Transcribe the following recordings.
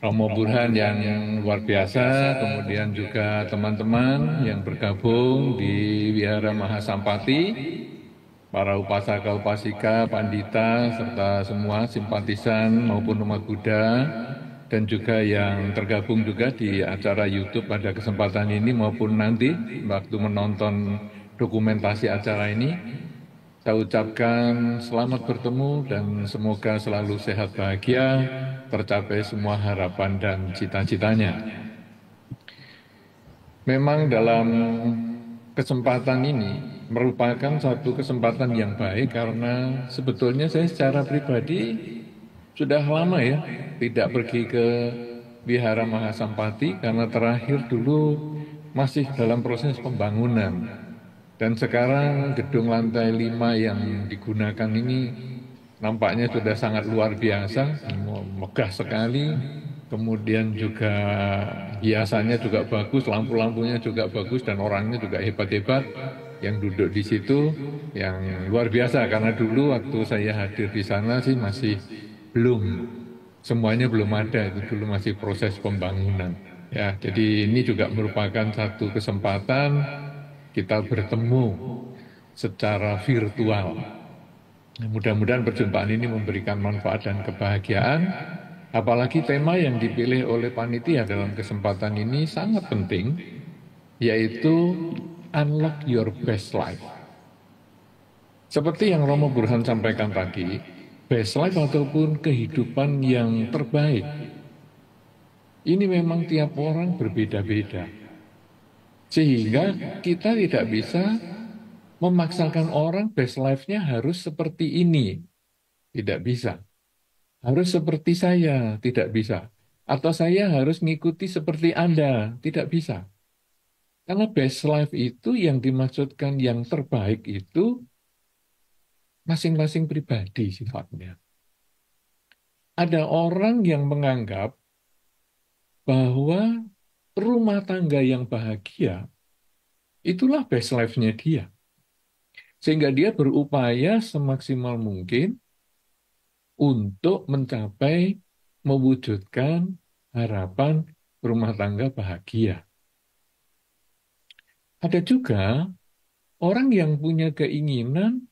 Romo Burhan yang luar biasa, kemudian juga teman-teman yang bergabung di Wihara Mahasampati, para upasaka, upasika, pandita, serta semua simpatisan maupun umat Buddha, dan juga yang tergabung juga di acara YouTube pada kesempatan ini maupun nanti waktu menonton dokumentasi acara ini. Saya ucapkan selamat bertemu dan semoga selalu sehat bahagia, tercapai semua harapan dan cita-citanya. Memang dalam kesempatan ini merupakan satu kesempatan yang baik karena sebetulnya saya secara pribadi sudah lama ya tidak pergi ke Wihara Mahasampati karena terakhir dulu masih dalam proses pembangunan. Dan sekarang gedung lantai 5 yang digunakan ini nampaknya sudah sangat luar biasa, megah sekali. Kemudian juga hiasannya juga bagus, lampu-lampunya juga bagus, dan orangnya juga hebat-hebat yang duduk di situ, yang luar biasa. Karena dulu waktu saya hadir di sana sih masih belum, semuanya belum ada, itu dulu masih proses pembangunan. Ya, jadi ini juga merupakan satu kesempatan kita bertemu secara virtual. Mudah-mudahan perjumpaan ini memberikan manfaat dan kebahagiaan. Apalagi tema yang dipilih oleh panitia dalam kesempatan ini sangat penting, yaitu Unlock Your Best Life. Seperti yang Romo Burhan sampaikan tadi, best life ataupun kehidupan yang terbaik, ini memang tiap orang berbeda-beda. Sehingga kita tidak bisa memaksakan orang best life-nya harus seperti ini. Tidak bisa. Harus seperti saya, tidak bisa. Atau saya harus mengikuti seperti Anda, tidak bisa. Karena best life itu yang dimaksudkan yang terbaik itu masing-masing pribadi sifatnya. Ada orang yang menganggap bahwa rumah tangga yang bahagia itulah best life-nya dia. Sehingga dia berupaya semaksimal mungkin untuk mencapai, mewujudkan harapan rumah tangga bahagia. Ada juga orang yang punya keinginan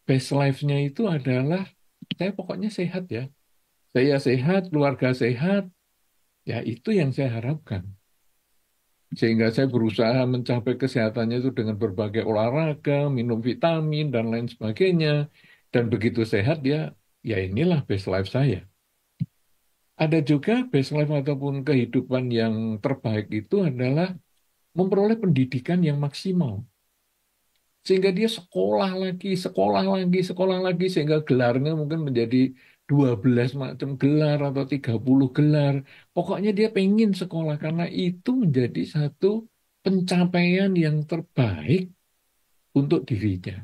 best life-nya itu adalah saya pokoknya sehat ya. Saya sehat, keluarga sehat, ya itu yang saya harapkan. Sehingga saya berusaha mencapai kesehatannya itu dengan berbagai olahraga, minum vitamin, dan lain sebagainya. Dan begitu sehat ya, ya inilah best life saya. Ada juga best life ataupun kehidupan yang terbaik itu adalah memperoleh pendidikan yang maksimal. Sehingga dia sekolah lagi, sekolah lagi, sekolah lagi, sehingga gelarnya mungkin menjadi 12 macam gelar atau 30 gelar. Pokoknya dia pengen sekolah karena itu menjadi satu pencapaian yang terbaik untuk dirinya.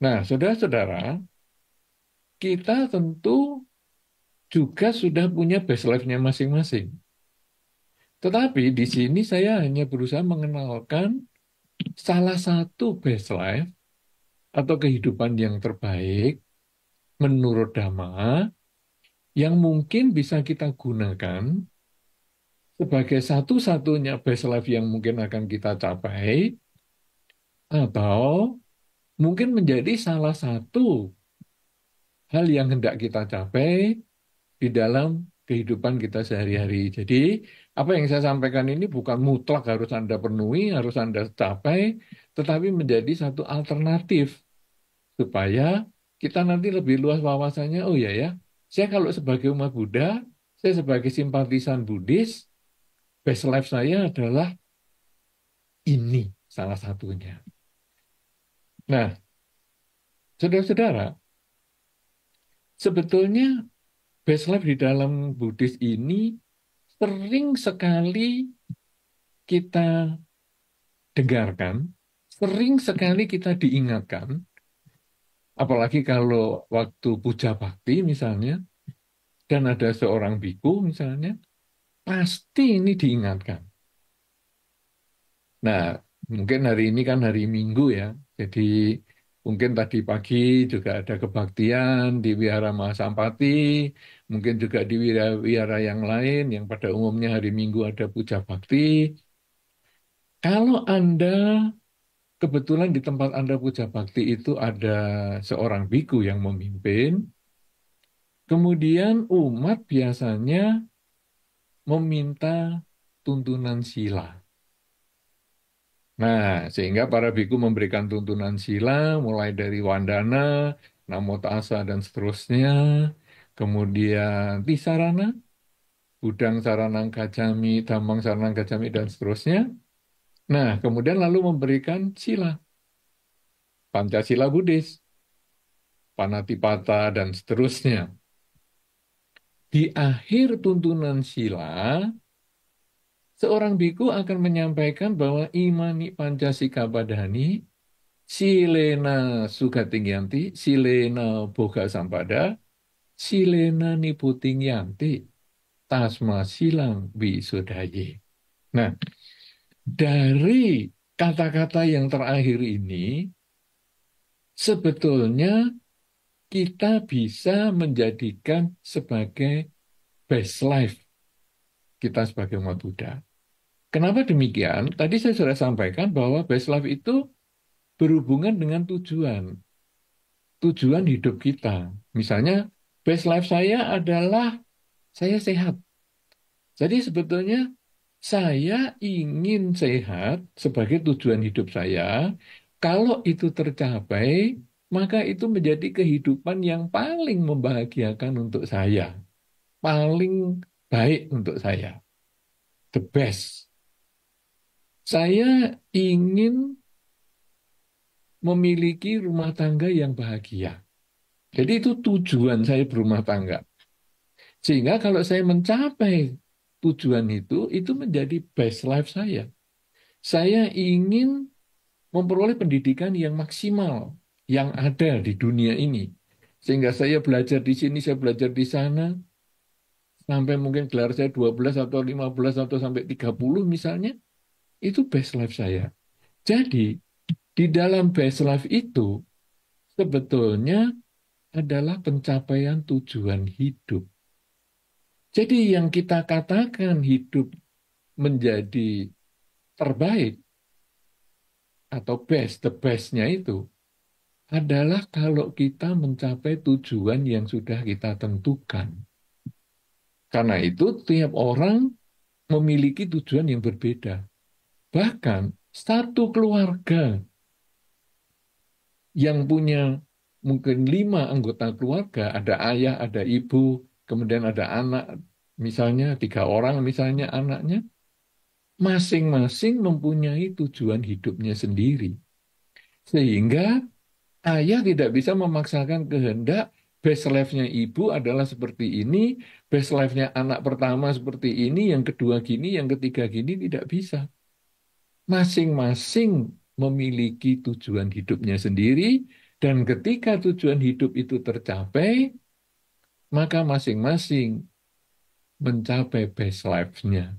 Nah, saudara-saudara, kita tentu juga sudah punya best life-nya masing-masing. Tetapi di sini saya hanya berusaha mengenalkan salah satu best life atau kehidupan yang terbaik menurut Dhamma yang mungkin bisa kita gunakan sebagai satu-satunya best life yang mungkin akan kita capai atau mungkin menjadi salah satu hal yang hendak kita capai di dalam kehidupan kita sehari-hari. Jadi, apa yang saya sampaikan ini bukan mutlak harus Anda penuhi, harus Anda capai, tetapi menjadi satu alternatif supaya kita nanti lebih luas wawasannya. Oh ya ya, saya kalau sebagai umat Buddha, saya sebagai simpatisan Buddhis, best life saya adalah ini salah satunya. Nah, saudara-saudara, sebetulnya best life di dalam Buddhis ini sering sekali kita dengarkan, sering sekali kita diingatkan, apalagi kalau waktu puja bakti misalnya, dan ada seorang biku misalnya, pasti ini diingatkan. Nah, mungkin hari ini kan hari Minggu ya, jadi mungkin tadi pagi juga ada kebaktian di Wihara Mahasampati, mungkin juga di wira-wira yang lain, yang pada umumnya hari Minggu ada puja bakti. Kalau Anda kebetulan di tempat Anda puja bakti itu ada seorang biku yang memimpin, kemudian umat biasanya meminta tuntunan sila. Nah, sehingga para biku memberikan tuntunan sila mulai dari Wandana, Namo Tassa, dan seterusnya. Kemudian Tisarana, Budang Saranang Gacami, Dhammang Saranang Gacami, dan seterusnya. Nah, kemudian lalu memberikan sila, Pancasila Buddhis, Panatipata, dan seterusnya. Di akhir tuntunan sila, seorang biku akan menyampaikan bahwa imani Pancasila Padani, silena Sugatingyanti, silena Boga Sampada, silena Niputingyanti, tasma silang wisudaye. Nah, dari kata-kata yang terakhir ini, sebetulnya kita bisa menjadikan sebagai best life kita sebagai umat Buddha. Kenapa demikian? Tadi saya sudah sampaikan bahwa best life itu berhubungan dengan tujuan hidup kita. Misalnya, best life saya adalah saya sehat. Jadi sebetulnya saya ingin sehat sebagai tujuan hidup saya. Kalau itu tercapai, maka itu menjadi kehidupan yang paling membahagiakan untuk saya. Paling baik untuk saya. The best. Saya ingin memiliki rumah tangga yang bahagia. Jadi itu tujuan saya berumah tangga. Sehingga kalau saya mencapai tujuan itu menjadi best life saya. Saya ingin memperoleh pendidikan yang maksimal yang ada di dunia ini. Sehingga saya belajar di sini, saya belajar di sana, sampai mungkin gelar saya 12 atau 15 atau sampai 30 misalnya, itu best life saya. Jadi, di dalam best life itu, sebetulnya adalah pencapaian tujuan hidup. Jadi yang kita katakan hidup menjadi terbaik atau best, the best-nya itu adalah kalau kita mencapai tujuan yang sudah kita tentukan. Karena itu tiap orang memiliki tujuan yang berbeda. Bahkan satu keluarga yang punya mungkin 5 anggota keluarga, ada ayah, ada ibu, kemudian ada anak, misalnya 3 orang misalnya anaknya, masing-masing mempunyai tujuan hidupnya sendiri. Sehingga ayah tidak bisa memaksakan kehendak best life-nya ibu adalah seperti ini, best life-nya anak pertama seperti ini, yang kedua gini, yang ketiga gini, tidak bisa. Masing-masing memiliki tujuan hidupnya sendiri, dan ketika tujuan hidup itu tercapai, maka masing-masing mencapai best life-nya.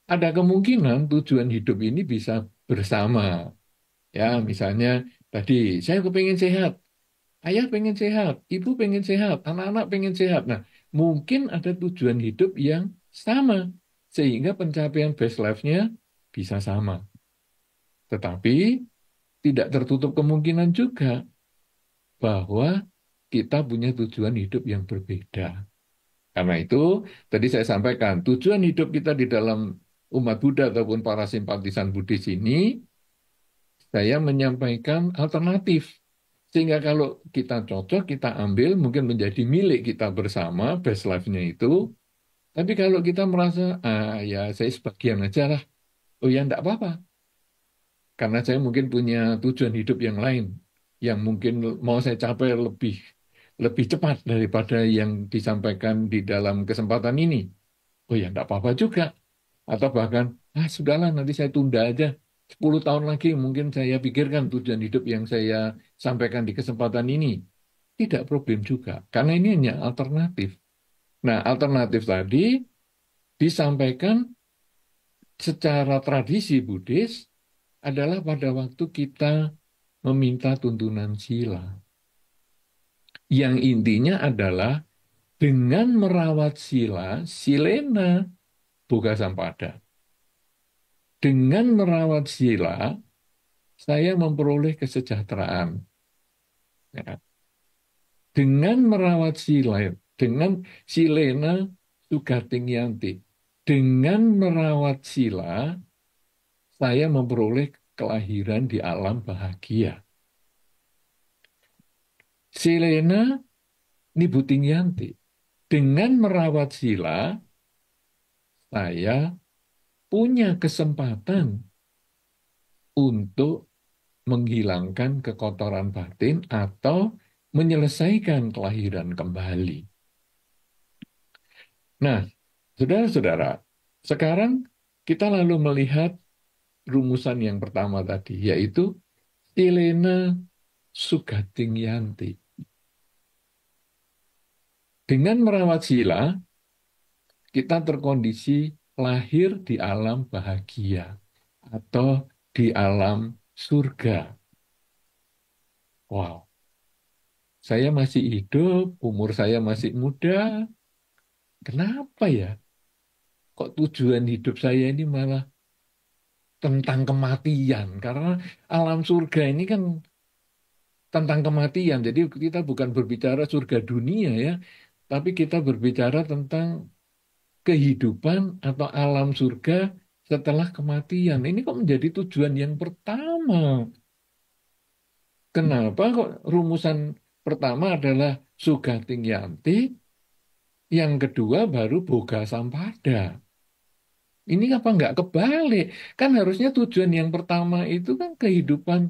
Ada kemungkinan tujuan hidup ini bisa bersama. Ya, misalnya tadi saya kepingin sehat, ayah pengen sehat, ibu pengen sehat, anak-anak pengen sehat. Nah, mungkin ada tujuan hidup yang sama, sehingga pencapaian best life-nya bisa sama. Tetapi tidak tertutup kemungkinan juga bahwa kita punya tujuan hidup yang berbeda. Karena itu, tadi saya sampaikan, tujuan hidup kita di dalam umat Buddha ataupun para simpatisan Buddhis ini, saya menyampaikan alternatif. Sehingga kalau kita cocok, kita ambil, mungkin menjadi milik kita bersama, best life-nya itu. Tapi kalau kita merasa, ya saya sebagian aja lah. Oh ya, enggak apa-apa. Karena saya mungkin punya tujuan hidup yang lain, yang mungkin mau saya capai lebih cepat daripada yang disampaikan di dalam kesempatan ini. Oh ya, enggak apa-apa juga. Atau bahkan, sudahlah nanti saya tunda aja. 10 tahun lagi mungkin saya pikirkan tujuan hidup yang saya sampaikan di kesempatan ini. Tidak problem juga, karena ini hanya alternatif. Nah, alternatif tadi disampaikan secara tradisi Buddhis adalah pada waktu kita meminta tuntunan sila. Yang intinya adalah Dengan merawat sila, silena boga sampada. Dengan merawat sila, saya memperoleh kesejahteraan. Ya. Dengan merawat sila, dengan silena sugating yanti. Dengan merawat sila, saya memperoleh kelahiran di alam bahagia. Silena nibuting yanti. Dengan merawat sila, saya punya kesempatan untuk menghilangkan kekotoran batin atau menyelesaikan kelahiran kembali. Nah, saudara-saudara, sekarang kita lalu melihat rumusan yang pertama tadi, yaitu Silena Sugating Yanti. Dengan merawat sila, kita terkondisi lahir di alam bahagia atau di alam surga. Wow, saya masih hidup, umur saya masih muda. Kenapa ya? Kok tujuan hidup saya ini malah tentang kematian? Karena alam surga ini kan tentang kematian. Jadi kita bukan berbicara surga dunia ya, tapi kita berbicara tentang kehidupan atau alam surga setelah kematian. Ini kok menjadi tujuan yang pertama? Kenapa kok rumusan pertama adalah Sugating Yanti, yang kedua baru Boga Sampada? Ini apa nggak kebalik? Kan harusnya tujuan yang pertama itu kan kehidupan,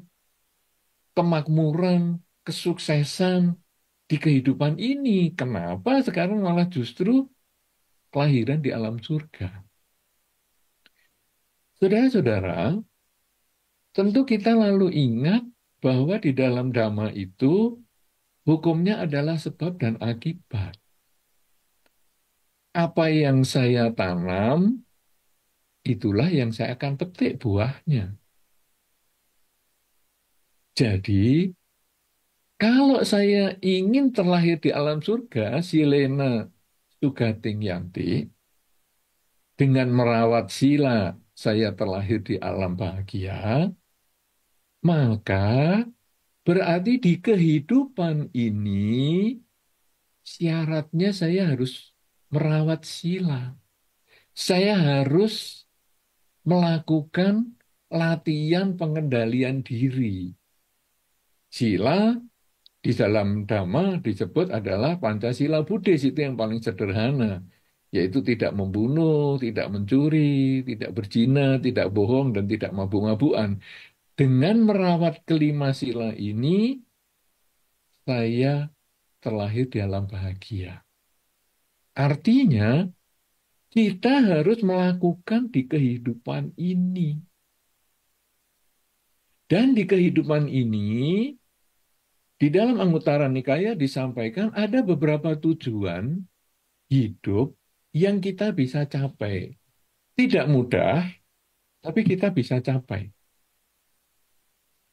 kemakmuran, kesuksesan di kehidupan ini. Kenapa sekarang malah justru kelahiran di alam surga? Saudara-saudara, tentu kita lalu ingat bahwa di dalam Dhamma itu hukumnya adalah sebab dan akibat. Apa yang saya tanam, itulah yang saya akan petik buahnya. Jadi, kalau saya ingin terlahir di alam surga, silena sugating yanti, dengan merawat sila, saya terlahir di alam bahagia, maka berarti di kehidupan ini syaratnya saya harus merawat sila. Saya harus melakukan latihan pengendalian diri. Sila di dalam Dhamma disebut adalah Pancasila Buddhis, itu yang paling sederhana, yaitu tidak membunuh, tidak mencuri, tidak berzina, tidak bohong, dan tidak mabuk-mabukan. Dengan merawat kelima sila ini, saya terlahir di alam bahagia. Artinya, kita harus melakukan di kehidupan ini. Dan di kehidupan ini, di dalam Anguttara Nikaya disampaikan ada beberapa tujuan hidup yang kita bisa capai. Tidak mudah, tapi kita bisa capai.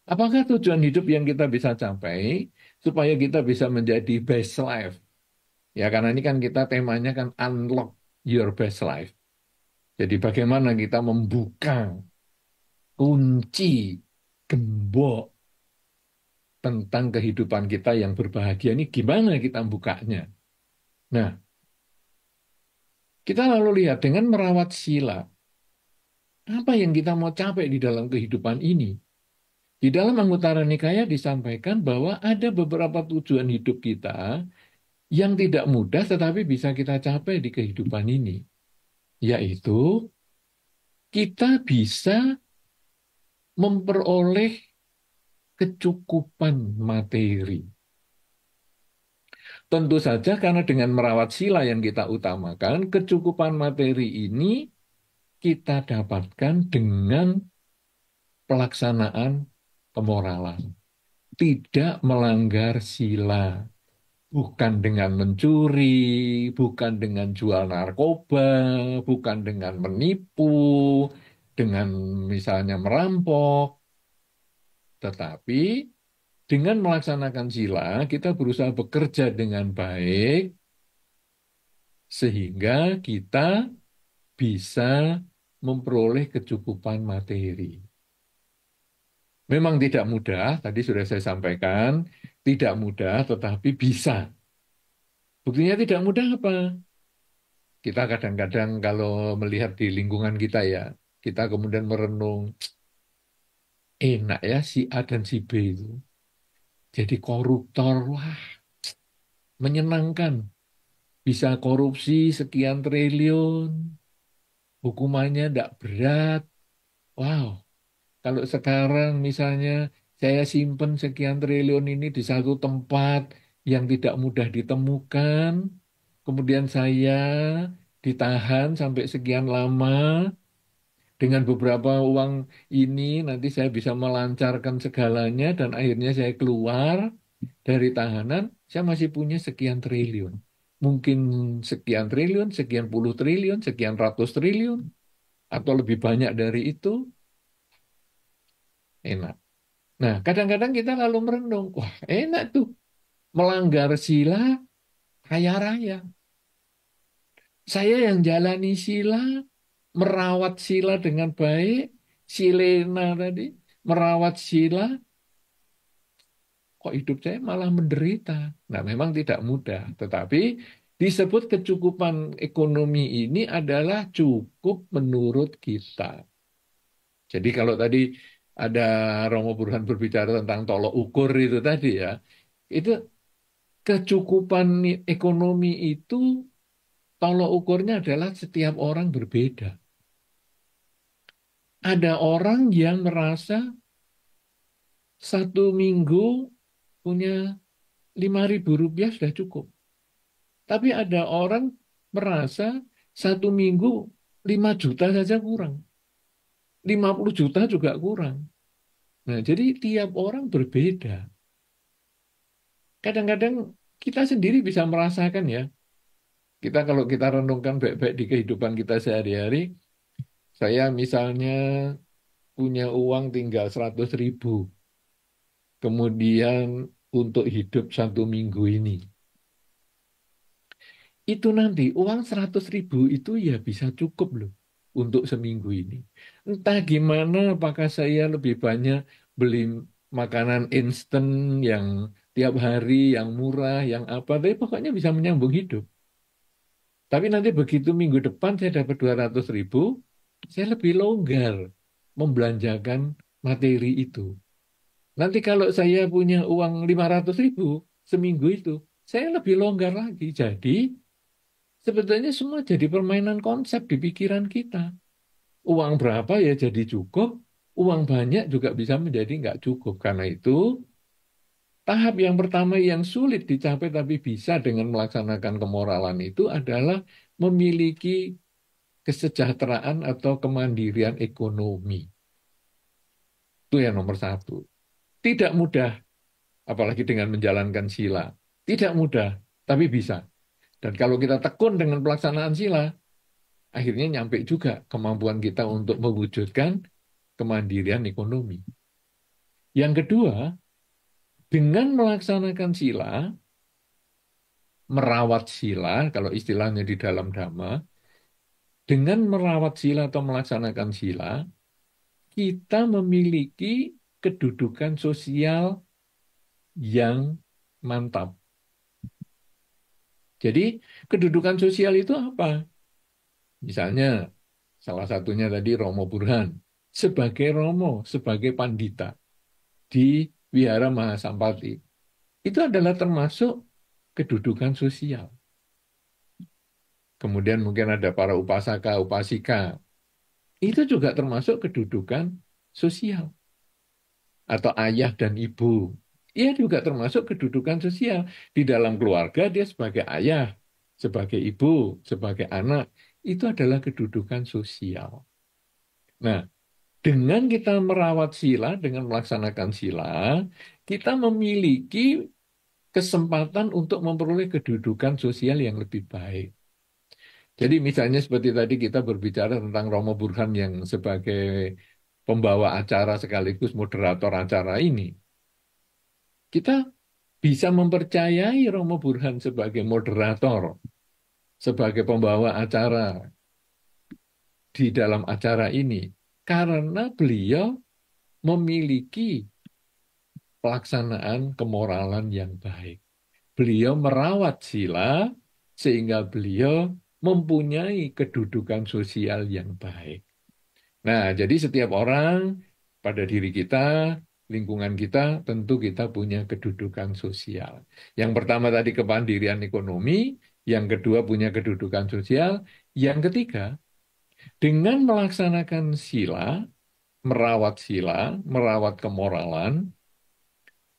Apakah tujuan hidup yang kita bisa capai supaya kita bisa menjadi best life? Ya, karena ini kan kita temanya kan unlock your best life. Jadi bagaimana kita membuka kunci gembok tentang kehidupan kita yang berbahagia ini, gimana kita bukanya? Nah, kita lalu lihat dengan merawat sila, apa yang kita mau capai di dalam kehidupan ini? Di dalam Anguttara Nikaya disampaikan bahwa ada beberapa tujuan hidup kita yang tidak mudah tetapi bisa kita capai di kehidupan ini, yaitu kita bisa memperoleh kecukupan materi. Tentu saja karena dengan merawat sila yang kita utamakan, kecukupan materi ini kita dapatkan dengan pelaksanaan kemoralan. Tidak melanggar sila. Bukan dengan mencuri, bukan dengan jual narkoba, bukan dengan menipu, dengan misalnya merampok. Tetapi dengan melaksanakan sila, kita berusaha bekerja dengan baik, sehingga kita bisa memperoleh kecukupan materi. Memang tidak mudah, tadi sudah saya sampaikan, tidak mudah tetapi bisa. Buktinya tidak mudah apa? Kita kadang-kadang kalau melihat di lingkungan kita ya, kita kemudian merenung, enak ya si A dan si B itu. Jadi koruptor, wah menyenangkan. Bisa korupsi sekian triliun, hukumannya tidak berat. Wow, kalau sekarang misalnya saya simpen sekian triliun ini di satu tempat yang tidak mudah ditemukan, kemudian saya ditahan sampai sekian lama, dengan beberapa uang ini nanti saya bisa melancarkan segalanya dan akhirnya saya keluar dari tahanan, saya masih punya sekian triliun. Mungkin sekian triliun, sekian puluh triliun, sekian ratus triliun, atau lebih banyak dari itu, enak. Nah, kadang-kadang kita lalu merenung, wah enak tuh, melanggar sila, kaya raya. Saya yang jalani sila, merawat sila dengan baik, si Lena tadi, merawat sila, kok hidup saya malah menderita. Nah, memang tidak mudah, tetapi disebut kecukupan ekonomi ini adalah cukup menurut kita. Jadi kalau tadi ada Romo Burhan berbicara tentang tolok ukur itu tadi ya, itu kecukupan ekonomi itu tolok ukurnya adalah setiap orang berbeda. Ada orang yang merasa satu minggu punya 5.000 rupiah sudah cukup. Tapi ada orang merasa satu minggu 5 juta saja kurang. 50 juta juga kurang. Nah, jadi tiap orang berbeda. Kadang-kadang kita sendiri bisa merasakan ya. Kita kalau kita renungkan baik-baik di kehidupan kita sehari-hari, saya misalnya punya uang tinggal 100.000. Kemudian untuk hidup satu minggu ini. Itu nanti uang 100.000 itu ya bisa cukup loh untuk seminggu ini. Entah gimana, apakah saya lebih banyak beli makanan instan yang tiap hari, yang murah, yang apa, tapi pokoknya bisa menyambung hidup. Tapi nanti begitu minggu depan saya dapat 200.000, saya lebih longgar membelanjakan materi itu. Nanti kalau saya punya uang 500.000 seminggu itu, saya lebih longgar lagi. Jadi sebetulnya semua jadi permainan konsep di pikiran kita. Uang berapa ya jadi cukup, uang banyak juga bisa menjadi nggak cukup. Karena itu, tahap yang pertama yang sulit dicapai tapi bisa dengan melaksanakan kemoralan itu adalah memiliki kesejahteraan atau kemandirian ekonomi. Itu yang nomor satu. Tidak mudah, apalagi dengan menjalankan sila. Tidak mudah, tapi bisa. Dan kalau kita tekun dengan pelaksanaan sila, akhirnya nyampe juga kemampuan kita untuk mewujudkan kemandirian ekonomi. Yang kedua, dengan melaksanakan sila, merawat sila, kalau istilahnya di dalam Dhamma, dengan merawat sila atau melaksanakan sila, kita memiliki kedudukan sosial yang mantap. Jadi, kedudukan sosial itu apa? Misalnya, salah satunya tadi Romo Burhan. Sebagai Romo, sebagai Pandita di Wihara Mahasampati. Itu adalah termasuk kedudukan sosial. Kemudian mungkin ada para upasaka, upasika. Itu juga termasuk kedudukan sosial. Atau ayah dan ibu. Ia juga termasuk kedudukan sosial. Di dalam keluarga dia sebagai ayah, sebagai ibu, sebagai anak. Itu adalah kedudukan sosial. Nah, dengan kita merawat sila, dengan melaksanakan sila, kita memiliki kesempatan untuk memperoleh kedudukan sosial yang lebih baik. Jadi misalnya seperti tadi kita berbicara tentang Romo Burhan yang sebagai pembawa acara sekaligus moderator acara ini. Kita bisa mempercayai Romo Burhan sebagai moderator, sebagai pembawa acara di dalam acara ini karena beliau memiliki pelaksanaan kemoralan yang baik. Beliau merawat sila sehingga beliau mempunyai kedudukan sosial yang baik. Nah, jadi setiap orang pada diri kita, lingkungan kita, tentu kita punya kedudukan sosial. Yang pertama tadi kemandirian ekonomi, yang kedua punya kedudukan sosial, yang ketiga dengan melaksanakan sila, merawat kemoralan,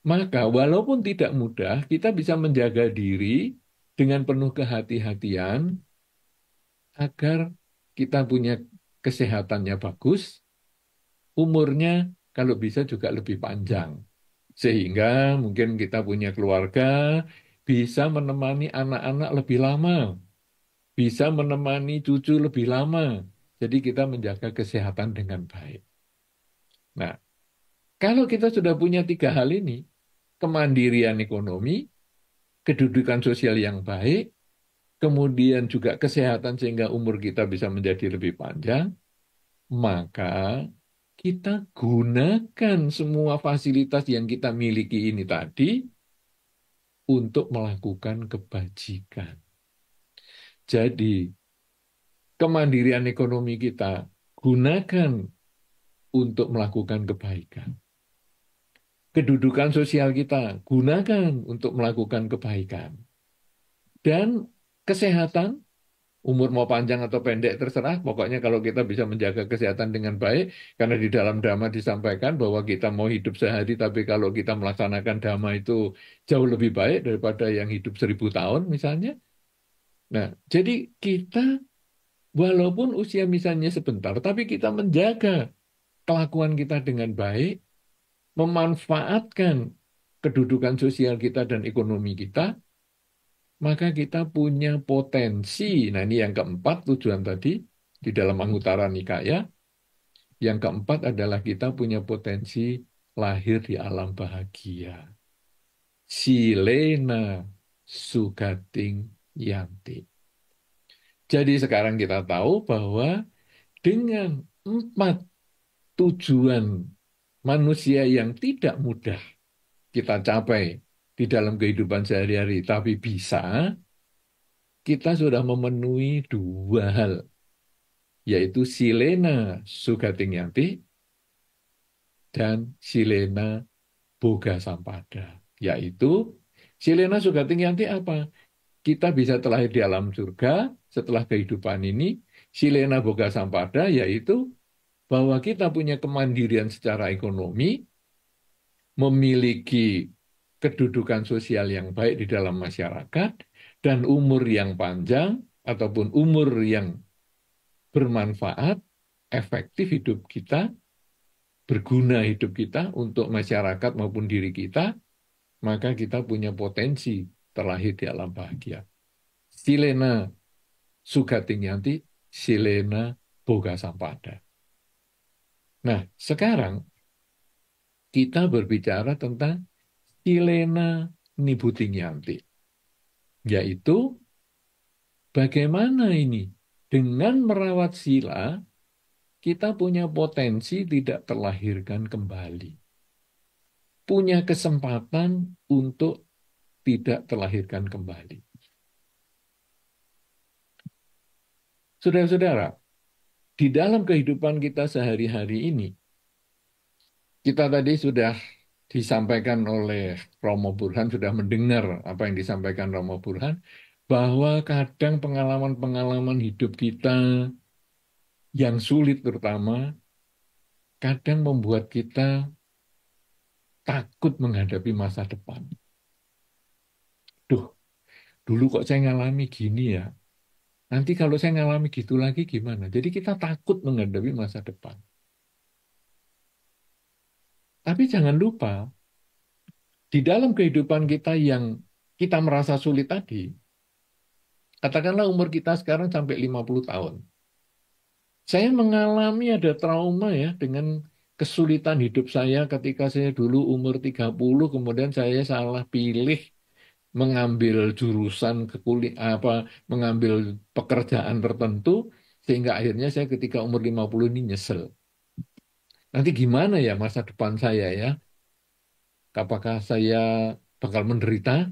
maka walaupun tidak mudah, kita bisa menjaga diri dengan penuh kehati-hatian agar kita punya kesehatannya bagus, umurnya kalau bisa juga lebih panjang. Sehingga mungkin kita punya keluarga bisa menemani anak-anak lebih lama, bisa menemani cucu lebih lama. Jadi kita menjaga kesehatan dengan baik. Nah, kalau kita sudah punya tiga hal ini, kemandirian ekonomi, kedudukan sosial yang baik, kemudian juga kesehatan sehingga umur kita bisa menjadi lebih panjang, maka kita gunakan semua fasilitas yang kita miliki ini tadi untuk melakukan kebajikan. Jadi, kemandirian ekonomi kita gunakan untuk melakukan kebaikan. Kedudukan sosial kita gunakan untuk melakukan kebaikan. Dan kesehatan, umur mau panjang atau pendek terserah, pokoknya kalau kita bisa menjaga kesehatan dengan baik, karena di dalam Dhamma disampaikan bahwa kita mau hidup sehari, tapi kalau kita melaksanakan Dhamma itu jauh lebih baik daripada yang hidup 1000 tahun misalnya. Nah, jadi kita walaupun usia misalnya sebentar, tapi kita menjaga kelakuan kita dengan baik, memanfaatkan kedudukan sosial kita dan ekonomi kita, maka kita punya potensi. Nah, ini yang keempat tujuan tadi di dalam Anguttara Nikaya. Yang keempat adalah kita punya potensi lahir di alam bahagia. Silena sugating yanti. Jadi sekarang kita tahu bahwa dengan empat tujuan manusia yang tidak mudah kita capai di dalam kehidupan sehari-hari, tapi bisa, kita sudah memenuhi dua hal, yaitu silena sugating yanti dan silena boga sampada. Yaitu silena sugating yanti apa? Kita bisa terlahir di alam surga setelah kehidupan ini. Silena boga sampada yaitu bahwa kita punya kemandirian secara ekonomi, memiliki kedudukan sosial yang baik di dalam masyarakat, dan umur yang panjang ataupun umur yang bermanfaat, efektif hidup kita, berguna hidup kita untuk masyarakat maupun diri kita, maka kita punya potensi terlahir di alam bahagia. Silena sugating yanti, silena boga sampada. Nah, sekarang kita berbicara tentang silena nibbutting yanti, yaitu bagaimana ini dengan merawat sila kita punya potensi tidak terlahirkan kembali, punya kesempatan untuk tidak terlahirkan kembali. Saudara-saudara, di dalam kehidupan kita sehari-hari ini, kita tadi sudah disampaikan oleh Romo Burhan, sudah mendengar apa yang disampaikan Romo Burhan, bahwa kadang pengalaman-pengalaman hidup kita yang sulit terutama, kadang membuat kita takut menghadapi masa depan. Duh, dulu kok saya ngalami gini ya, nanti kalau saya ngalami gitu lagi gimana? Jadi kita takut menghadapi masa depan. Tapi jangan lupa, di dalam kehidupan kita yang kita merasa sulit tadi, katakanlah umur kita sekarang sampai 50 tahun. Saya mengalami ada trauma ya dengan kesulitan hidup saya ketika saya dulu umur 30, kemudian saya salah pilih mengambil jurusan mengambil pekerjaan tertentu, sehingga akhirnya saya ketika umur 50 ini nyesel. Nanti gimana ya masa depan saya ya? Apakah saya bakal menderita?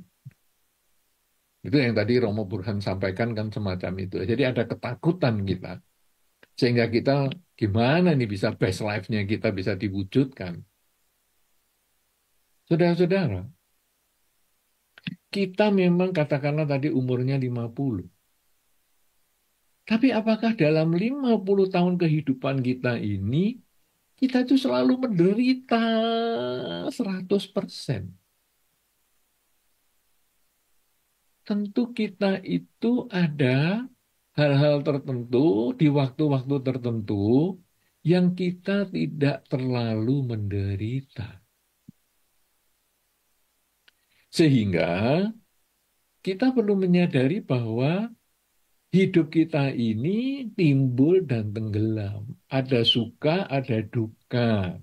Itu yang tadi Romo Burhan sampaikan kan semacam itu. Jadi ada ketakutan kita. Sehingga kita gimana nih bisa best life-nya kita bisa diwujudkan. Saudara-saudara, kita memang katakanlah tadi umurnya 50. Tapi apakah dalam 50 tahun kehidupan kita ini, kita itu selalu menderita 100%? Tentu kita itu ada hal-hal tertentu di waktu-waktu tertentu yang kita tidak terlalu menderita. Sehingga kita perlu menyadari bahwa hidup kita ini timbul dan tenggelam. Ada suka, ada duka.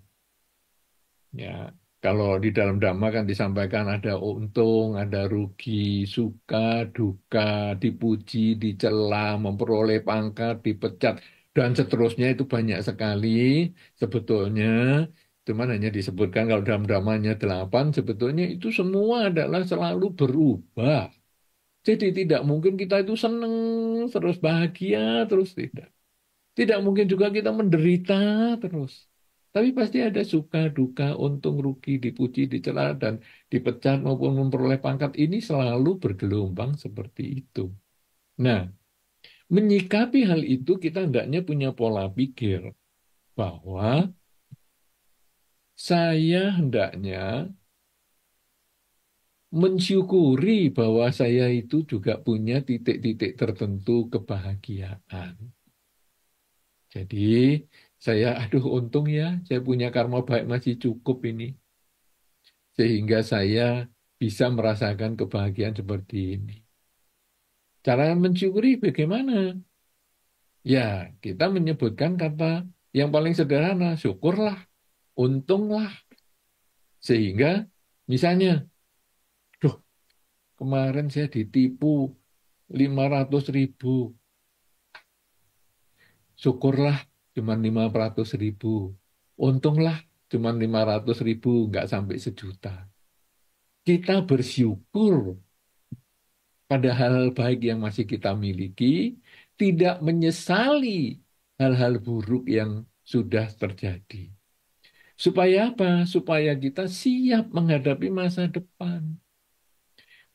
Ya, kalau di dalam Dhamma kan disampaikan ada untung, ada rugi, suka, duka, dipuji, dicela, memperoleh pangkat, dipecat, dan seterusnya itu banyak sekali sebetulnya. Cuman hanya disebutkan kalau dalam Dhammanya 8, sebetulnya itu semua adalah selalu berubah. Jadi tidak mungkin kita itu senang, terus bahagia, terus tidak. Tidak mungkin juga kita menderita terus. Tapi pasti ada suka, duka, untung, rugi, dipuji, dicela, dan dipecat maupun memperoleh pangkat. Ini selalu bergelombang seperti itu. Nah, menyikapi hal itu kita hendaknya punya pola pikir bahwa saya hendaknya mensyukuri bahwa saya itu juga punya titik-titik tertentu kebahagiaan. Jadi aduh untung ya, saya punya karma baik masih cukup ini. Sehingga saya bisa merasakan kebahagiaan seperti ini. Cara mensyukuri bagaimana? Ya, kita menyebutkan kata yang paling sederhana, syukurlah, untunglah. Sehingga misalnya, duh kemarin saya ditipu 500.000, syukurlah cuma 500.000. Untunglah cuma 500.000, nggak sampai 1 juta. Kita bersyukur pada hal-hal baik yang masih kita miliki, tidak menyesali hal-hal buruk yang sudah terjadi. Supaya apa? Supaya kita siap menghadapi masa depan.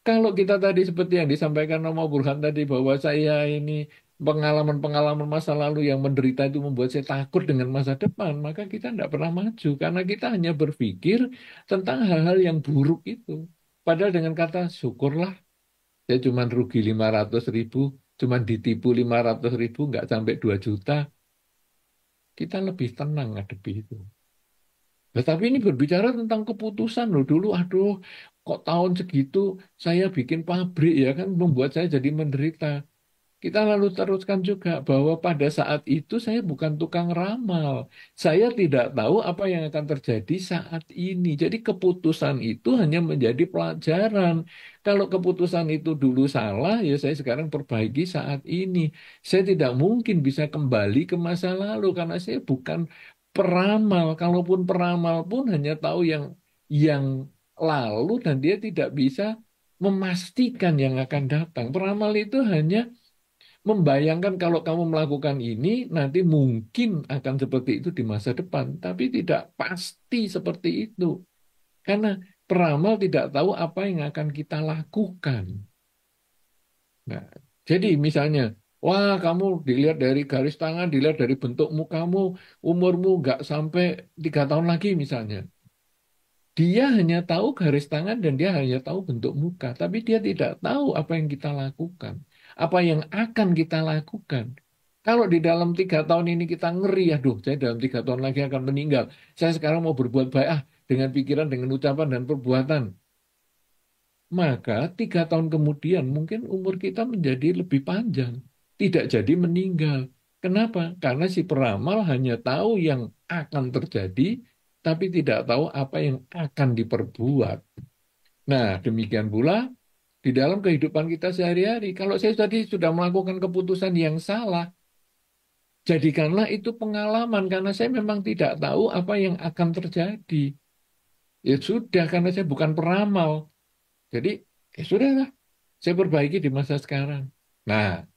Kalau kita tadi seperti yang disampaikan Romo Burhan tadi bahwa saya ini pengalaman-pengalaman masa lalu yang menderita itu membuat saya takut dengan masa depan, maka kita tidak pernah maju karena kita hanya berpikir tentang hal-hal yang buruk itu. Padahal dengan kata syukurlah, saya cuma rugi 500.000, cuma ditipu 500.000, nggak sampai 2 juta, kita lebih tenang ngadepi itu. Tetapi ini berbicara tentang keputusan loh. Dulu, aduh, kok tahun segitu saya bikin pabrik ya kan membuat saya jadi menderita. Kita lalu teruskan juga bahwa pada saat itu saya bukan tukang ramal. Saya tidak tahu apa yang akan terjadi saat ini. Jadi keputusan itu hanya menjadi pelajaran. Kalau keputusan itu dulu salah, ya saya sekarang perbaiki saat ini. Saya tidak mungkin bisa kembali ke masa lalu karena saya bukan peramal. Kalaupun peramal pun hanya tahu yang lalu dan dia tidak bisa memastikan yang akan datang. Peramal itu hanya membayangkan kalau kamu melakukan ini, nanti mungkin akan seperti itu di masa depan. Tapi tidak pasti seperti itu. Karena peramal tidak tahu apa yang akan kita lakukan. Nah, jadi misalnya, wah kamu dilihat dari garis tangan, dilihat dari bentuk mukamu, umurmu nggak sampai 3 tahun lagi misalnya. Dia hanya tahu garis tangan dan dia hanya tahu bentuk muka, tapi dia tidak tahu apa yang kita lakukan, apa yang akan kita lakukan. Kalau di dalam 3 tahun ini kita ngeri, aduh, saya dalam 3 tahun lagi akan meninggal. Saya sekarang mau berbuat baik dengan pikiran, dengan ucapan dan perbuatan. Maka 3 tahun kemudian mungkin umur kita menjadi lebih panjang, tidak jadi meninggal. Kenapa? Karena si peramal hanya tahu yang akan terjadi, tapi tidak tahu apa yang akan diperbuat. Nah, demikian pula di dalam kehidupan kita sehari-hari. Kalau saya tadi sudah melakukan keputusan yang salah, jadikanlah itu pengalaman karena saya memang tidak tahu apa yang akan terjadi. Ya sudah, karena saya bukan peramal. Jadi, ya sudahlah, saya perbaiki di masa sekarang. Nah,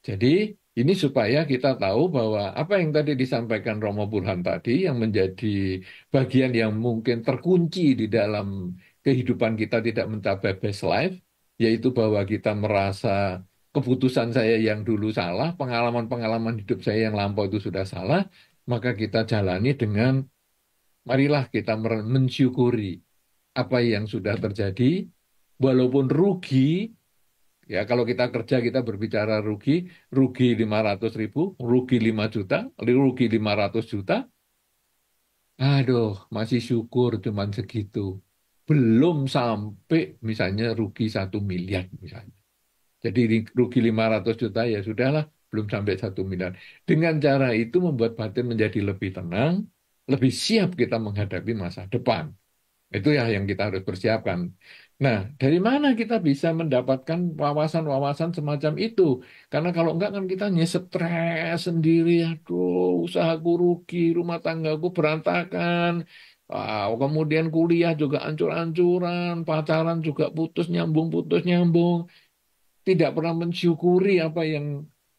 jadi ini supaya kita tahu bahwa apa yang tadi disampaikan Romo Burhan tadi yang menjadi bagian yang mungkin terkunci di dalam kehidupan kita tidak mencapai best life, yaitu bahwa kita merasa keputusan saya yang dulu salah, pengalaman-pengalaman hidup saya yang lampau itu sudah salah, maka kita jalani dengan marilah kita mensyukuri apa yang sudah terjadi, walaupun rugi. Ya, kalau kita kerja kita berbicara rugi, rugi 500.000, rugi 5 juta, rugi 500 juta. Aduh, masih syukur cuman segitu. Belum sampai misalnya rugi 1 miliar misalnya. Jadi rugi 500 juta ya sudahlah, belum sampai 1 miliar. Dengan cara itu membuat batin menjadi lebih tenang, lebih siap kita menghadapi masa depan. Itu ya yang kita harus persiapkan. Nah, dari mana kita bisa mendapatkan wawasan-wawasan semacam itu? Karena kalau enggak kan kita hanya stres sendiri, aduh, usahaku rugi, rumah tanggaku berantakan, kemudian kuliah juga ancur-ancuran, pacaran juga putus nyambung, tidak pernah mensyukuri apa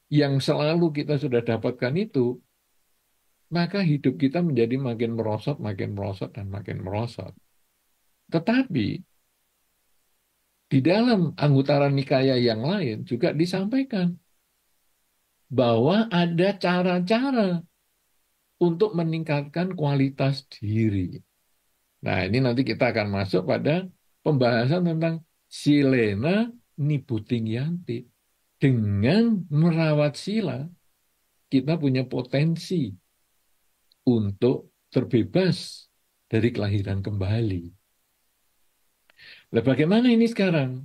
yang selalu kita sudah dapatkan itu, maka hidup kita menjadi makin merosot dan makin merosot. Tetapi di dalam anggota Nikaya yang lain juga disampaikan bahwa ada cara-cara untuk meningkatkan kualitas diri. Nah, ini nanti kita akan masuk pada pembahasan tentang Silena Nibutingyanti. Dengan merawat sila, kita punya potensi untuk terbebas dari kelahiran kembali. Nah, bagaimana ini sekarang?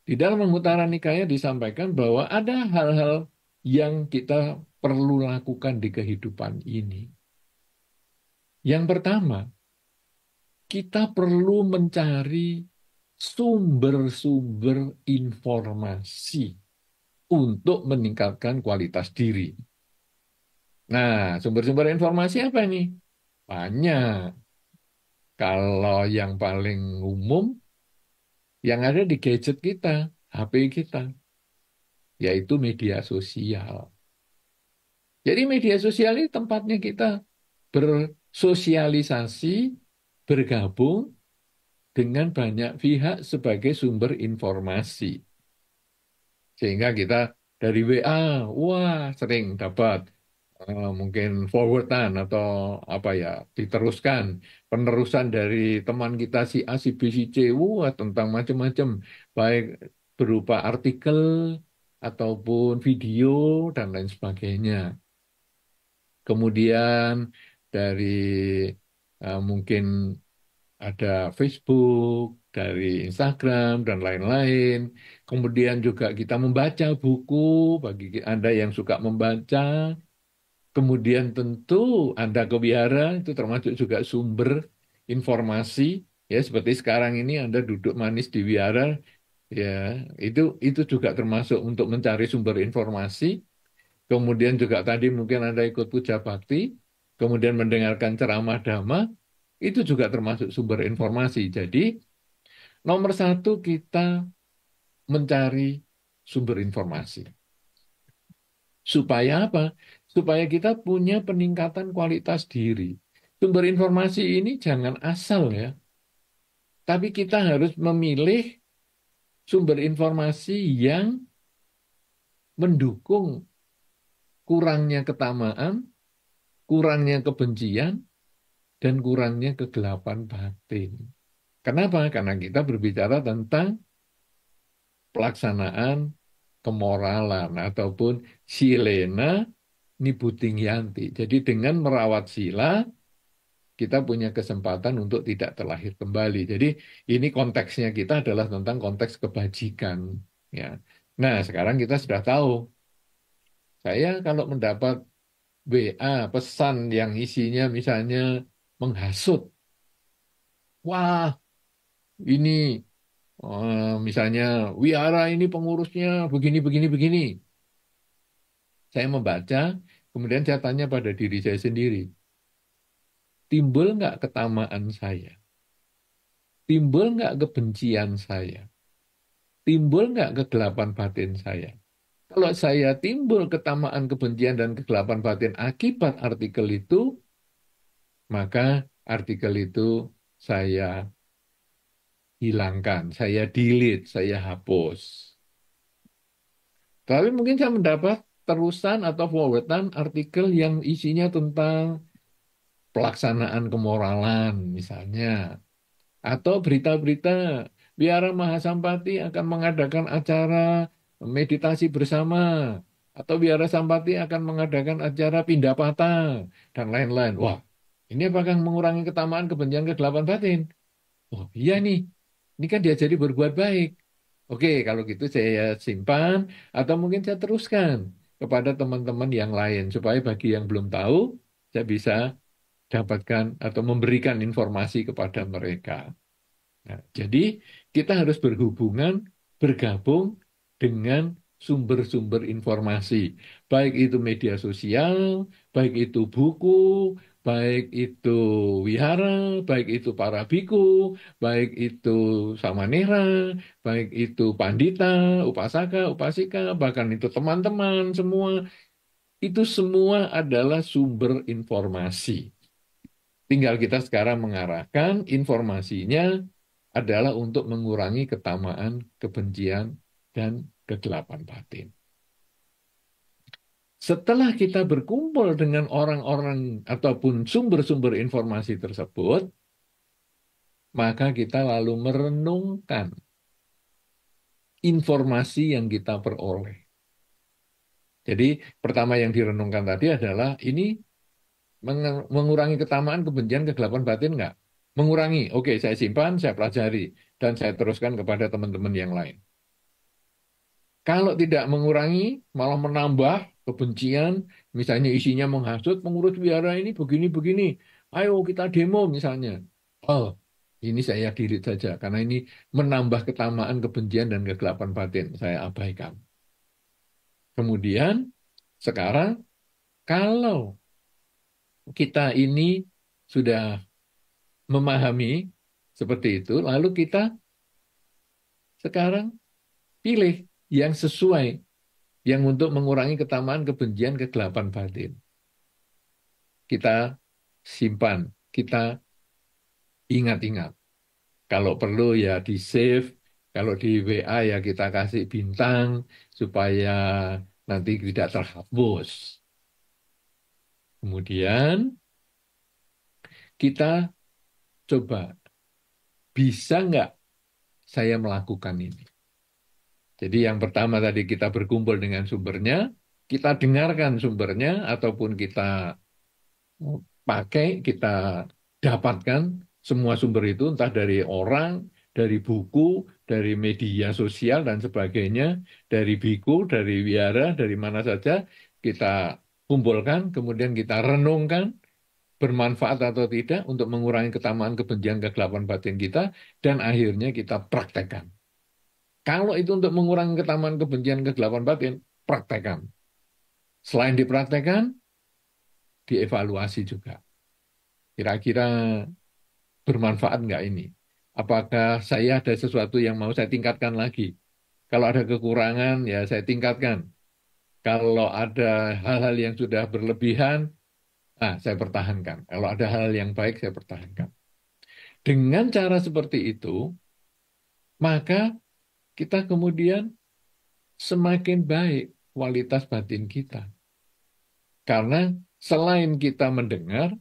Di dalam Anguttara Nikaya disampaikan bahwa ada hal-hal yang kita perlu lakukan di kehidupan ini. Yang pertama, kita perlu mencari sumber-sumber informasi untuk meningkatkan kualitas diri. Nah, sumber-sumber informasi apa ini? Banyak. Kalau yang paling umum, yang ada di gadget kita, HP kita, yaitu media sosial. Jadi media sosial ini tempatnya kita bersosialisasi, bergabung dengan banyak pihak sebagai sumber informasi. Sehingga kita dari WA, wah sering dapat mungkin forwardan atau apa ya, diteruskan. Penerusan dari teman kita si A, si B, si C, wah tentang macam-macam. Baik berupa artikel ataupun video dan lain sebagainya. Kemudian dari mungkin ada Facebook, dari Instagram, dan lain-lain. Kemudian juga kita membaca buku, bagi Anda yang suka membaca. Kemudian tentu Anda ke wihara, itu termasuk juga sumber informasi. Ya, seperti sekarang ini Anda duduk manis di wihara, ya itu juga termasuk untuk mencari sumber informasi. Kemudian juga tadi mungkin Anda ikut puja bakti, kemudian mendengarkan ceramah dhamma, itu juga termasuk sumber informasi. Jadi, nomor satu kita mencari sumber informasi. Supaya apa? Supaya kita punya peningkatan kualitas diri. Sumber informasi ini jangan asal ya, tapi kita harus memilih sumber informasi yang mendukung kurangnya ketamaan, kurangnya kebencian, dan kurangnya kegelapan batin. Kenapa? Karena kita berbicara tentang pelaksanaan kemoralan ataupun silena nibutingyanti. Jadi dengan merawat sila, kita punya kesempatan untuk tidak terlahir kembali. Jadi ini konteksnya kita adalah tentang konteks kebajikan. Ya. Nah, sekarang kita sudah tahu. Saya kalau mendapat WA pesan yang isinya misalnya menghasut, wah ini Misalnya, wihara ini pengurusnya begini, begini, begini. Saya membaca, kemudian saya tanya pada diri saya sendiri, timbul nggak ketamaan saya? Timbul nggak kebencian saya? Timbul nggak kegelapan batin saya? Kalau saya timbul ketamaan, kebencian, dan kegelapan batin akibat artikel itu, maka artikel itu saya hilangkan, saya delete, saya hapus. Tapi mungkin saya mendapat terusan atau forwardan artikel yang isinya tentang pelaksanaan kemoralan, misalnya. Atau berita-berita, Biara Mahasampati akan mengadakan acara meditasi bersama. Atau Biara Sampati akan mengadakan acara pindah patah, dan lain-lain. Wah, ini apakah mengurangi ketamaan, kebencian, kegelapan batin? Oh iya nih, ini kan diajari berbuat baik. Oke, kalau gitu saya simpan atau mungkin saya teruskan kepada teman-teman yang lain supaya bagi yang belum tahu saya bisa dapatkan atau memberikan informasi kepada mereka. Nah, jadi kita harus berhubungan, bergabung dengan sumber-sumber informasi, baik itu media sosial, baik itu buku, baik itu wihara, baik itu para biku, baik itu samanera, baik itu pandita, upasaka, upasika, bahkan itu teman-teman semua, itu semua adalah sumber informasi. Tinggal kita sekarang mengarahkan informasinya adalah untuk mengurangi ketamaan, kebencian, dan kegelapan batin. Setelah kita berkumpul dengan orang-orang ataupun sumber-sumber informasi tersebut, maka kita lalu merenungkan informasi yang kita peroleh. Jadi pertama yang direnungkan tadi adalah ini mengurangi ketamaan, kebencian, kegelapan batin nggak? Mengurangi, oke saya simpan, saya pelajari, dan saya teruskan kepada teman-teman yang lain. Kalau tidak mengurangi, malah menambah kebencian, misalnya isinya menghasut, pengurus wihara ini begini-begini, ayo kita demo misalnya. Oh, ini saya delete saja, karena ini menambah ketamaan, kebencian, dan kegelapan batin. Saya abaikan. Kemudian, sekarang, kalau kita ini sudah memahami seperti itu, lalu kita sekarang pilih yang sesuai, yang untuk mengurangi ketamaan, kebencian, kegelapan batin. Kita simpan, kita ingat-ingat. Kalau perlu ya di save, kalau di WA ya kita kasih bintang supaya nanti tidak terhapus. Kemudian kita coba, bisa nggak saya melakukan ini? Jadi yang pertama tadi kita berkumpul dengan sumbernya, kita dengarkan sumbernya, ataupun kita pakai, kita dapatkan semua sumber itu, entah dari orang, dari buku, dari media sosial, dan sebagainya, dari biku, dari wihara, dari mana saja, kita kumpulkan, kemudian kita renungkan, bermanfaat atau tidak untuk mengurangi ketamaan, kebencian, kegelapan batin kita, dan akhirnya kita praktekkan. Kalau itu untuk mengurangi ketamaan, kebencian, kegelapan batin, praktekkan. Selain dipraktekkan, dievaluasi juga. Kira-kira bermanfaat nggak ini? Apakah saya ada sesuatu yang mau saya tingkatkan lagi? Kalau ada kekurangan, ya saya tingkatkan. Kalau ada hal-hal yang sudah berlebihan, saya pertahankan. Kalau ada hal yang baik, saya pertahankan. Dengan cara seperti itu, maka kita kemudian semakin baik kualitas batin kita. Karena selain kita mendengar,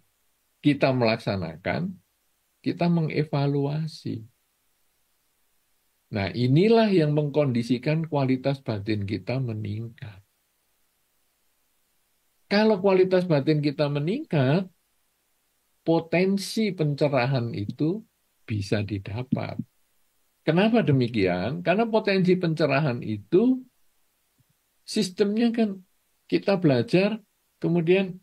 kita melaksanakan, kita mengevaluasi. Nah, inilah yang mengkondisikan kualitas batin kita meningkat. Kalau kualitas batin kita meningkat, potensi pencerahan itu bisa didapat. Kenapa demikian? Karena potensi pencerahan itu sistemnya kan kita belajar, kemudian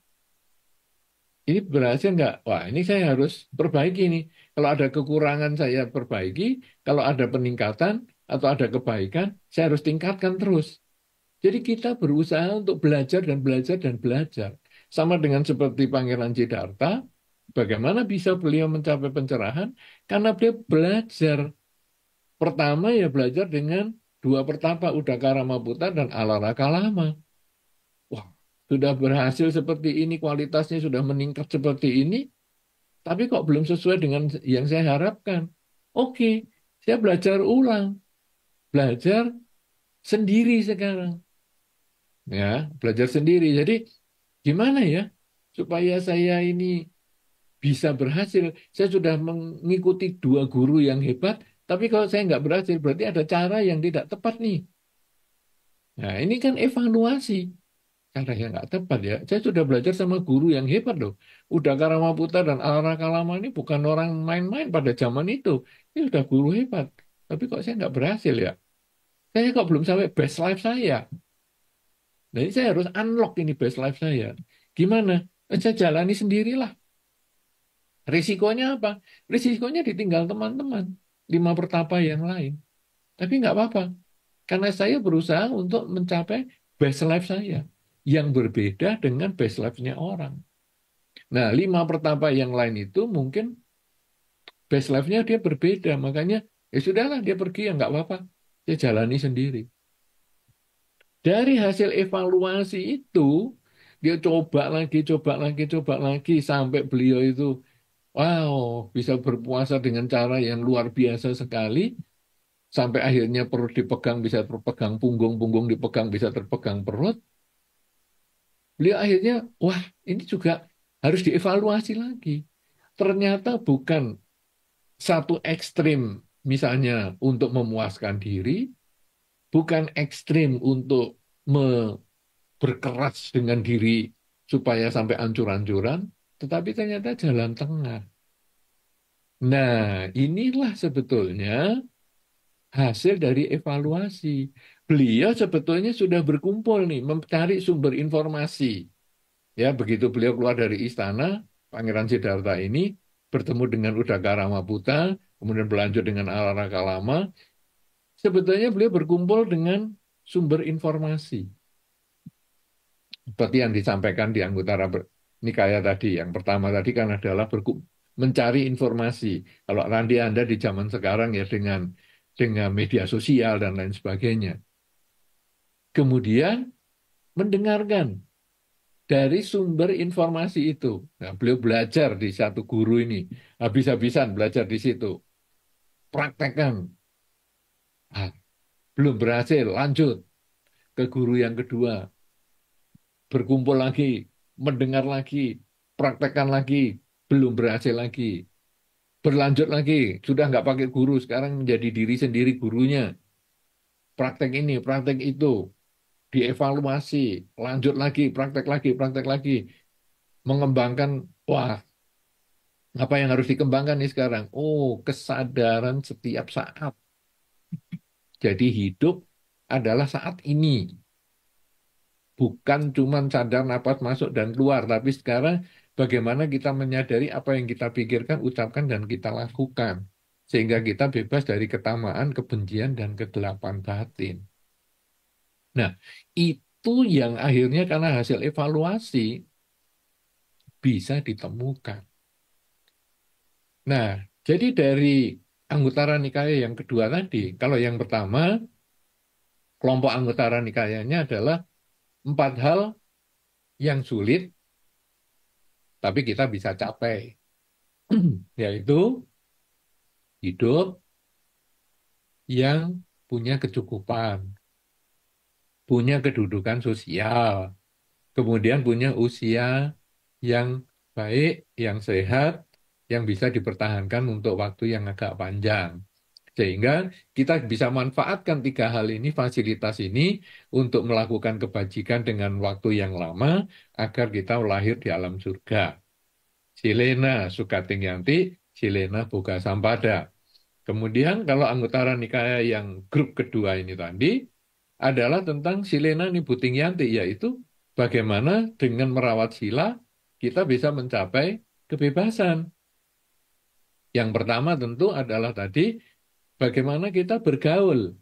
ini berhasil nggak? Wah, ini saya harus perbaiki nih. Kalau ada kekurangan saya perbaiki, kalau ada peningkatan atau ada kebaikan, saya harus tingkatkan terus. Jadi kita berusaha untuk belajar dan belajar dan belajar. Sama dengan seperti Pangeran Siddhartha, bagaimana bisa beliau mencapai pencerahan? Karena beliau belajar. Pertama ya belajar dengan dua pertapa, Udakara Maputa dan Alara Kalama. Wah, sudah berhasil seperti ini, kualitasnya sudah meningkat seperti ini, tapi kok belum sesuai dengan yang saya harapkan. Oke, saya belajar ulang, belajar sendiri sekarang. Ya, belajar sendiri. Jadi gimana ya supaya saya ini bisa berhasil? Saya sudah mengikuti dua guru yang hebat, tapi kalau saya nggak berhasil, berarti ada cara yang tidak tepat nih. Nah, ini kan evaluasi. Cara yang nggak tepat ya. Saya sudah belajar sama guru yang hebat loh. Udah Karamaputra dan Alara Kalama ini bukan orang main-main pada zaman itu. Ini sudah guru hebat. Tapi kok saya nggak berhasil ya? Saya kok belum sampai best life saya. Nah, ini saya harus unlock ini best life saya. Gimana? Saya jalani sendirilah. Risikonya apa? Risikonya ditinggal teman-teman. Lima pertapa yang lain. Tapi nggak apa-apa. Karena saya berusaha untuk mencapai best life saya. Yang berbeda dengan best life-nya orang. Nah, lima pertapa yang lain itu mungkin best life-nya dia berbeda. Makanya, ya sudahlah dia pergi, ya nggak apa-apa. Dia jalani sendiri. Dari hasil evaluasi itu, dia coba lagi, coba lagi, coba lagi. Sampai beliau itu, wow, bisa berpuasa dengan cara yang luar biasa sekali. Sampai akhirnya perut dipegang, bisa terpegang punggung, punggung dipegang, bisa terpegang perut. Beliau akhirnya, wah ini juga harus dievaluasi lagi. Ternyata bukan satu ekstrim, misalnya untuk memuaskan diri, bukan ekstrim untuk berkeras dengan diri supaya sampai ancur-ancuran, tetapi ternyata jalan tengah. Nah, inilah sebetulnya hasil dari evaluasi. Beliau sebetulnya sudah berkumpul nih, mencari sumber informasi. Ya, begitu beliau keluar dari istana, Pangeran Siddhartha ini bertemu dengan Udakara Maputa, kemudian berlanjut dengan Alara Kalama. Sebetulnya beliau berkumpul dengan sumber informasi. Seperti yang disampaikan di anggota Nikaya tadi. Yang pertama tadi kan adalah mencari informasi. Kalau nanti Anda di zaman sekarang ya dengan media sosial dan lain sebagainya. Kemudian mendengarkan dari sumber informasi itu. Nah, beliau belajar di satu guru ini, habis-habisan belajar di situ. Praktekkan. Ah, belum berhasil, lanjut ke guru yang kedua. Berkumpul lagi, mendengar lagi, praktekkan lagi, belum berhasil lagi. Berlanjut lagi, sudah nggak pakai guru, sekarang menjadi diri sendiri gurunya. Praktek ini, praktek itu, dievaluasi, lanjut lagi, praktek lagi. Mengembangkan, wah, apa yang harus dikembangkan nih sekarang? Oh, kesadaran setiap saat. Jadi hidup adalah saat ini. Bukan cuma sadar napas masuk dan keluar, tapi sekarang bagaimana kita menyadari apa yang kita pikirkan, ucapkan, dan kita lakukan. Sehingga kita bebas dari ketamaan, kebencian, dan kegelapan batin. Nah, itu yang akhirnya karena hasil evaluasi bisa ditemukan. Nah, jadi dari Anguttara Nikaya yang kedua tadi, kalau yang pertama, kelompok Anguttara Nikayanya adalah empat hal yang sulit, tapi kita bisa capai, yaitu hidup yang punya kecukupan, punya kedudukan sosial, kemudian punya usia yang baik, yang sehat, yang bisa dipertahankan untuk waktu yang agak panjang. Sehingga kita bisa manfaatkan tiga hal ini, fasilitas ini, untuk melakukan kebajikan dengan waktu yang lama, agar kita lahir di alam surga. Silena Sukating Yanti, Silena Boga Sampada. Kemudian kalau Anguttara Nikaya yang grup kedua ini tadi, adalah tentang Silena Nibuting Yanti, yaitu bagaimana dengan merawat sila, kita bisa mencapai kebebasan. Yang pertama tentu adalah tadi bagaimana kita bergaul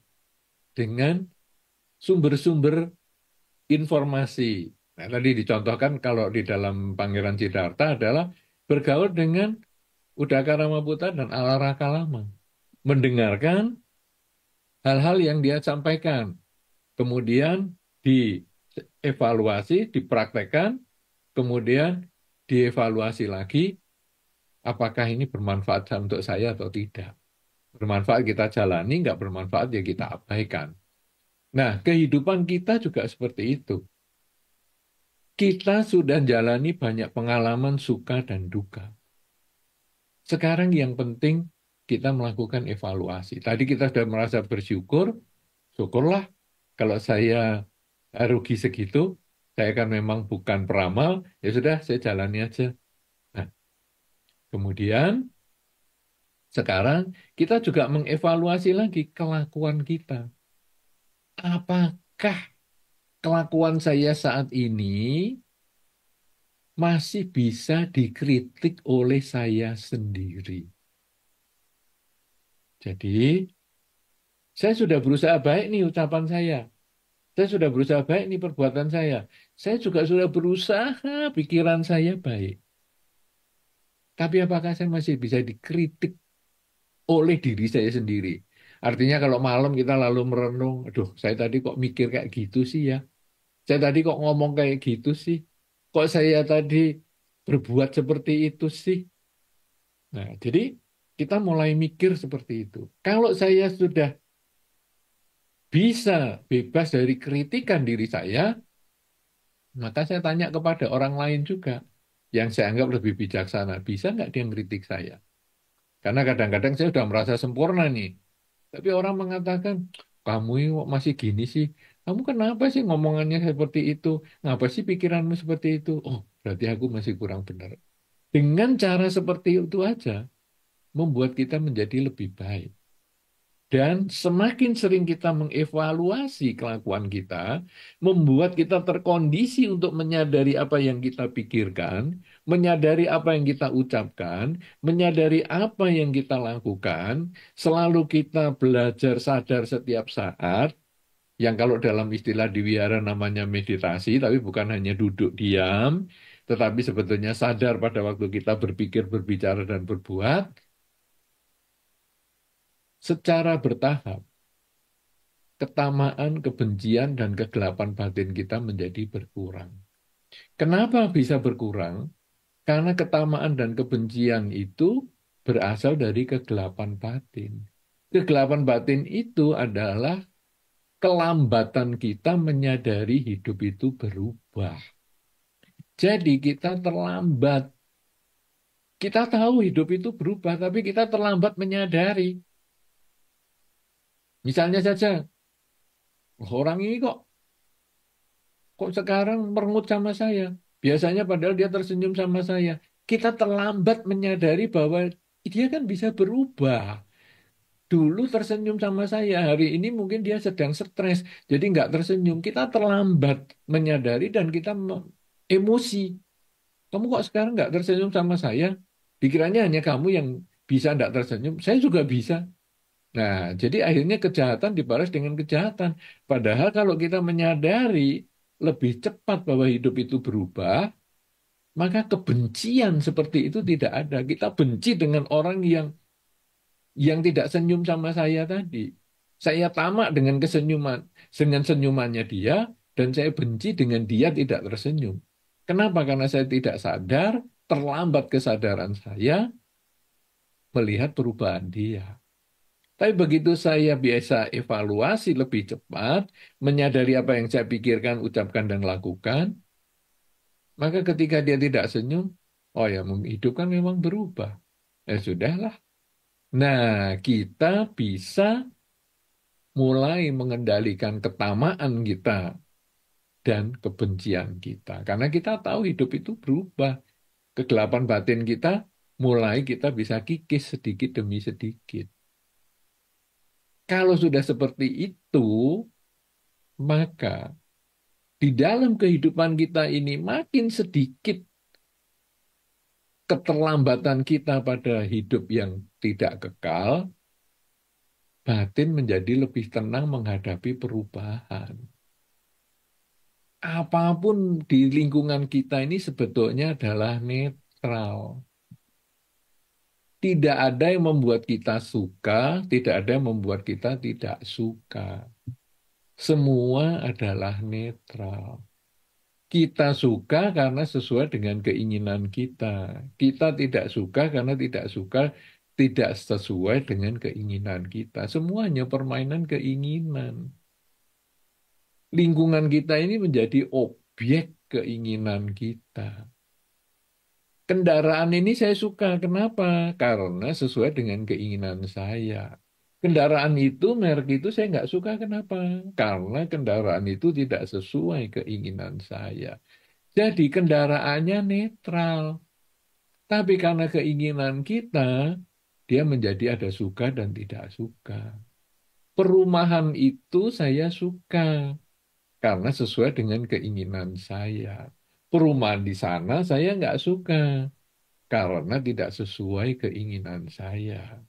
dengan sumber-sumber informasi. Nah, tadi dicontohkan kalau di dalam Pangeran Siddhartha adalah bergaul dengan Udaka Ramaputra dan Alaraka Lama. Mendengarkan hal-hal yang dia sampaikan. Kemudian dievaluasi, dipraktekkan, kemudian dievaluasi lagi, apakah ini bermanfaat untuk saya atau tidak. Bermanfaat kita jalani, nggak bermanfaat ya kita abaikan. Nah, kehidupan kita juga seperti itu. Kita sudah jalani banyak pengalaman suka dan duka. Sekarang yang penting kita melakukan evaluasi. Tadi kita sudah merasa bersyukur, syukurlah kalau saya rugi segitu, saya kan memang bukan peramal, ya sudah saya jalani aja. Nah, kemudian sekarang kita juga mengevaluasi lagi kelakuan kita. Apakah kelakuan saya saat ini masih bisa dikritik oleh saya sendiri? Jadi, saya sudah berusaha baik nih ucapan saya. Saya sudah berusaha baik nih perbuatan saya. Saya juga sudah berusaha pikiran saya baik. Tapi apakah saya masih bisa dikritik oleh diri saya sendiri? Artinya kalau malam kita lalu merenung, aduh saya tadi kok mikir kayak gitu sih ya. Saya tadi kok ngomong kayak gitu sih. Kok saya tadi berbuat seperti itu sih. Nah, jadi kita mulai mikir seperti itu. Kalau saya sudah bisa bebas dari kritikan diri saya, maka saya tanya kepada orang lain juga yang saya anggap lebih bijaksana. Bisa nggak dia ngeritik saya? Karena kadang-kadang saya sudah merasa sempurna nih. Tapi orang mengatakan, kamu ini kok masih gini sih? Kamu kenapa sih ngomongannya seperti itu? Ngapa sih pikiranmu seperti itu? Oh, berarti aku masih kurang benar. Dengan cara seperti itu aja, membuat kita menjadi lebih baik. Dan semakin sering kita mengevaluasi kelakuan kita, membuat kita terkondisi untuk menyadari apa yang kita pikirkan, menyadari apa yang kita ucapkan, menyadari apa yang kita lakukan, selalu kita belajar sadar setiap saat, yang kalau dalam istilah di wihara namanya meditasi, tapi bukan hanya duduk diam, tetapi sebetulnya sadar pada waktu kita berpikir, berbicara, dan berbuat, secara bertahap ketamaan, kebencian, dan kegelapan batin kita menjadi berkurang. Kenapa bisa berkurang? Karena ketamaan dan kebencian itu berasal dari kegelapan batin. Kegelapan batin itu adalah kelambatan kita menyadari hidup itu berubah. Jadi kita terlambat. Kita tahu hidup itu berubah, tapi kita terlambat menyadari. Misalnya saja, orang ini kok sekarang merengut sama saya? Biasanya padahal dia tersenyum sama saya. Kita terlambat menyadari bahwa dia kan bisa berubah. Dulu tersenyum sama saya, hari ini mungkin dia sedang stres, jadi nggak tersenyum. Kita terlambat menyadari dan kita emosi. Kamu kok sekarang nggak tersenyum sama saya? Pikirannya hanya kamu yang bisa nggak tersenyum, saya juga bisa. Nah, jadi akhirnya kejahatan dibalas dengan kejahatan. Padahal kalau kita menyadari lebih cepat bahwa hidup itu berubah, maka kebencian seperti itu tidak ada. Kita benci dengan orang yang tidak senyum sama saya tadi. Saya tamak dengan senyumannya dia, dan saya benci dengan dia tidak tersenyum. Kenapa? Karena saya tidak sadar, terlambat kesadaran saya melihat perubahan dia. Tapi begitu saya biasa evaluasi lebih cepat, menyadari apa yang saya pikirkan, ucapkan, dan lakukan, maka ketika dia tidak senyum, oh ya, hidup kan memang berubah. Ya sudahlah. Nah, kita bisa mulai mengendalikan ketamaan kita dan kebencian kita. Karena kita tahu hidup itu berubah. Kegelapan batin kita mulai kita bisa kikis sedikit demi sedikit. Kalau sudah seperti itu, maka di dalam kehidupan kita ini makin sedikit keterlambatan kita pada hidup yang tidak kekal, batin menjadi lebih tenang menghadapi perubahan. Apapun di lingkungan kita ini sebetulnya adalah netral. Tidak ada yang membuat kita suka, tidak ada yang membuat kita tidak suka. Semua adalah netral. Kita suka karena sesuai dengan keinginan kita. Kita tidak suka karena tidak suka, tidak sesuai dengan keinginan kita. Semuanya permainan keinginan. Lingkungan kita ini menjadi objek keinginan kita. Kendaraan ini saya suka. Kenapa? Karena sesuai dengan keinginan saya. Kendaraan itu, merek itu saya nggak suka. Kenapa? Karena kendaraan itu tidak sesuai keinginan saya. Jadi kendaraannya netral. Tapi karena keinginan kita, dia menjadi ada suka dan tidak suka. Perumahan itu saya suka karena sesuai dengan keinginan saya. Perumahan di sana saya nggak suka karena tidak sesuai keinginan saya.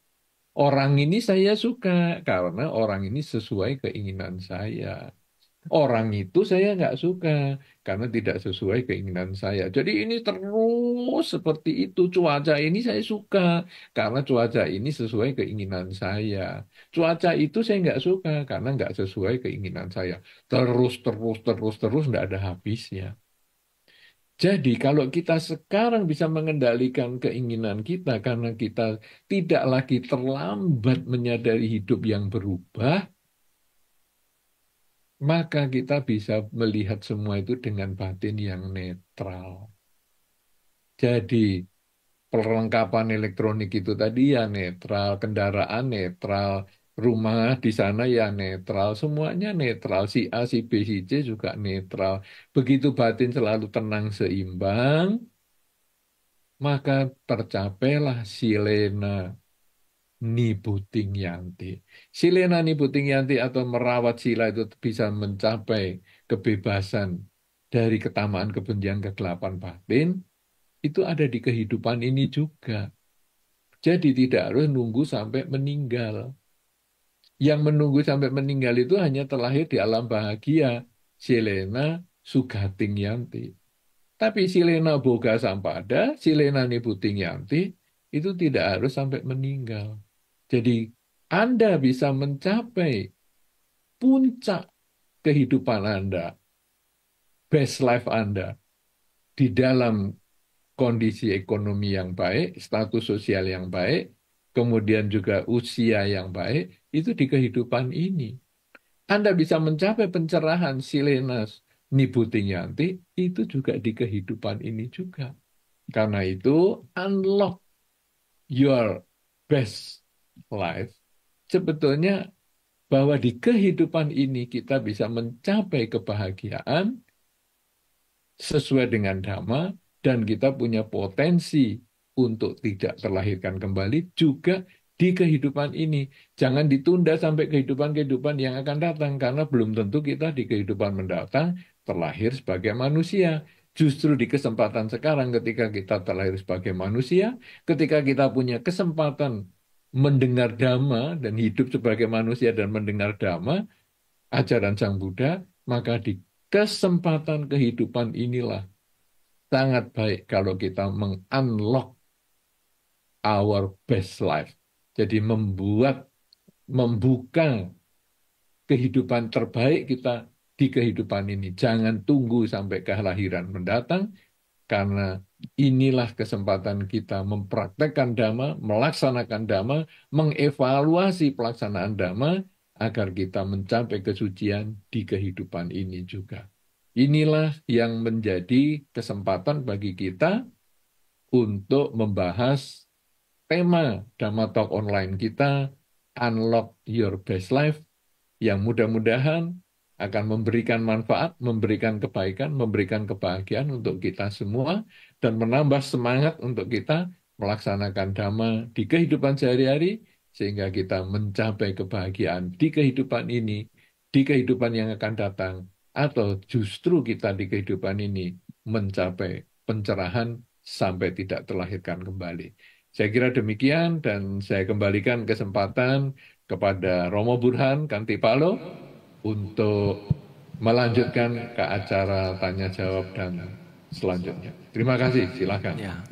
Orang ini saya suka karena orang ini sesuai keinginan saya. Orang itu saya nggak suka karena tidak sesuai keinginan saya. Jadi ini terus seperti itu. Cuaca ini saya suka karena cuaca ini sesuai keinginan saya. Cuaca itu saya nggak suka karena nggak sesuai keinginan saya. Terus, nggak ada habisnya. Jadi kalau kita sekarang bisa mengendalikan keinginan kita karena kita tidak lagi terlambat menyadari hidup yang berubah, maka kita bisa melihat semua itu dengan batin yang netral. Jadi perlengkapan elektronik itu tadi ya netral, kendaraan netral, rumah di sana ya netral, semuanya netral. Si A, si B, si C juga netral. Begitu batin selalu tenang seimbang, maka tercapailah silena Nibuting Yanti. Silena Nibuting Yanti atau merawat sila itu bisa mencapai kebebasan dari ketamaan kebencian kegelapan batin, itu ada di kehidupan ini juga. Jadi tidak harus nunggu sampai meninggal. Yang menunggu sampai meninggal itu hanya terlahir di alam bahagia. Silena Sugating Yanti. Tapi Silena Boga Sampada, Silena Nibuting Yanti, itu tidak harus sampai meninggal. Jadi Anda bisa mencapai puncak kehidupan Anda, best life Anda, di dalam kondisi ekonomi yang baik, status sosial yang baik, kemudian juga usia yang baik, itu di kehidupan ini. Anda bisa mencapai pencerahan Silenas Nibutingyanti, itu juga di kehidupan ini juga. Karena itu, unlock your best life. Sebetulnya bahwa di kehidupan ini kita bisa mencapai kebahagiaan sesuai dengan dhamma dan kita punya potensi untuk tidak terlahirkan kembali juga di kehidupan ini. Jangan ditunda sampai kehidupan-kehidupan yang akan datang karena belum tentu kita di kehidupan mendatang terlahir sebagai manusia. Justru di kesempatan sekarang ketika kita terlahir sebagai manusia, ketika kita punya kesempatan mendengar dhamma dan hidup sebagai manusia dan mendengar dhamma, ajaran Sang Buddha, maka di kesempatan kehidupan inilah sangat baik kalau kita meng-unlock our best life. Jadi membuka kehidupan terbaik kita di kehidupan ini. Jangan tunggu sampai kelahiran mendatang, karena inilah kesempatan kita mempraktekkan Dhamma, melaksanakan Dhamma, mengevaluasi pelaksanaan Dhamma, agar kita mencapai kesucian di kehidupan ini juga. Inilah yang menjadi kesempatan bagi kita untuk membahas tema Dhamma Talk Online kita, Unlock Your Best Life, yang mudah-mudahan akan memberikan manfaat, memberikan kebaikan, memberikan kebahagiaan untuk kita semua, dan menambah semangat untuk kita melaksanakan Dhamma di kehidupan sehari-hari, sehingga kita mencapai kebahagiaan di kehidupan ini, di kehidupan yang akan datang, atau justru kita di kehidupan ini mencapai pencerahan sampai tidak terlahirkan kembali. Saya kira demikian dan saya kembalikan kesempatan kepada Romo Burhan Kantipalo untuk melanjutkan ke acara tanya jawab dan selanjutnya. Terima kasih, silakan. Ya,